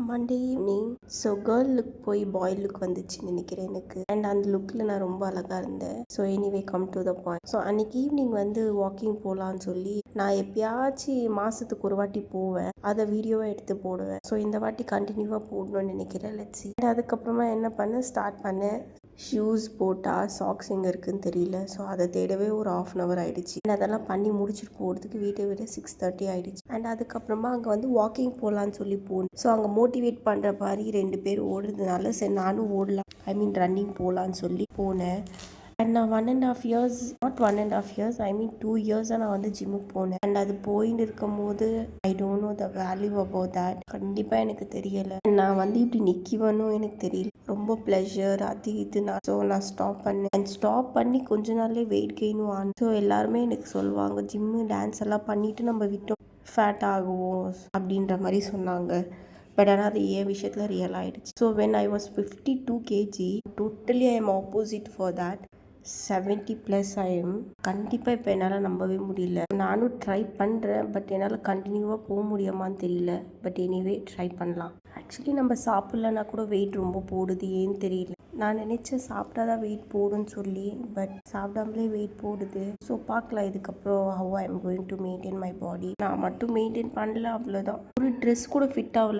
Monday evening so girl look போய் பாய் look வந்துச்சுன்னு நினைக்கிறேன் எனக்கு. அண்ட் அந்த லுக்கில் நான் ரொம்ப அழகாக இருந்தேன். So anyway come to the point. So அன்னைக்கு ஈவினிங் வந்து வாக்கிங் போகலான்னு சொல்லி நான் எப்பயாச்சும் மாதத்துக்கு ஒரு வாட்டி போவேன். அதை வீடியோவை எடுத்து போடுவேன். ஸோ இந்த வாட்டி கண்டினியூவாக போடணும்னு நினைக்கிறேன். Let's see. அதுக்கப்புறமா என்ன பண்ண ஸ்டார்ட் பண்ணேன். ஷூஸ் போட்டால் சாக்ஸ் எங்கே இருக்குதுன்னு தெரியல. ஸோ அதை தேடவே ஒரு ½ ஆகிடுச்சு. அண்ட் அதெல்லாம் பண்ணி முடிச்சுட்டு போகிறதுக்கு வீட்டை விட 6:30 ஆகிடுச்சு. அண்ட் அதுக்கப்புறமா அங்கே வந்து வாக்கிங் போகலான்னு சொல்லி போனேன். ஸோ அங்கே மோட்டிவேட் பண்ணுற மாதிரி 2 பேர் ஓடுறதுனால சரி நானும் ஓடலாம், ரன்னிங் போகலான்னு சொல்லி போனேன். அண்ட் நான் 1.5 years, நாட் 1.5 years, 2 years நான் வந்து ஜிம்முக்கு போனேன். அண்ட் அது போயின்னு இருக்கும் போது I don't know the value about that. கண்டிப்பாக எனக்கு தெரியலை. நான் வந்து இப்படி நிற்கிவனும் எனக்கு தெரியல. ரொம்ப ப்ளஷர் அது இது. நான் ஸ்டாப் பண்ணேன். அண்ட் ஸ்டாப் பண்ணி கொஞ்ச நாள்லேயே வெயிட் கெயினும் ஆனேன். ஸோ எல்லாருமே எனக்கு சொல்லுவாங்க, ஜிம்மு டான்ஸ் எல்லாம் பண்ணிவிட்டு நம்ம விட்டோம் ஃபேட் ஆகுவோம் அப்படின்ற மாதிரி சொன்னாங்க. பட் ஆனால் அது என் விஷயத்தில் ரியல் ஆகிடுச்சு. So when I was 52 kg, totally I am opposite for that. 70+ ஆயும். கண்டிப்பாக இப்போ என்னால் நம்பவே முடியல. நானும் ட்ரை பண்ணுறேன், பட் என்னால் கண்டினியூவாக போக முடியுமான்னு தெரியல. பட் எனிவே ட்ரை பண்ணலாம். ஆக்சுவலி நம்ம சாப்பிட்லன்னா கூட வெயிட் ரொம்ப போடுது, ஏன்னு தெரியல. நான் நினச்சேன் சாப்பிட்டா தான் வெயிட் போடுன்னு சொல்லி, பட் சாப்பிடாமலே வெயிட் போடுது. ஸோ பார்க்கலாம் இதுக்கப்புறம் how I am going to maintain my body. நான் மட்டும் மெயின்டைன் பண்ணல, அவ்வளோதான். ஒரு ட்ரெஸ் கூட ஃபிட் ஆகல.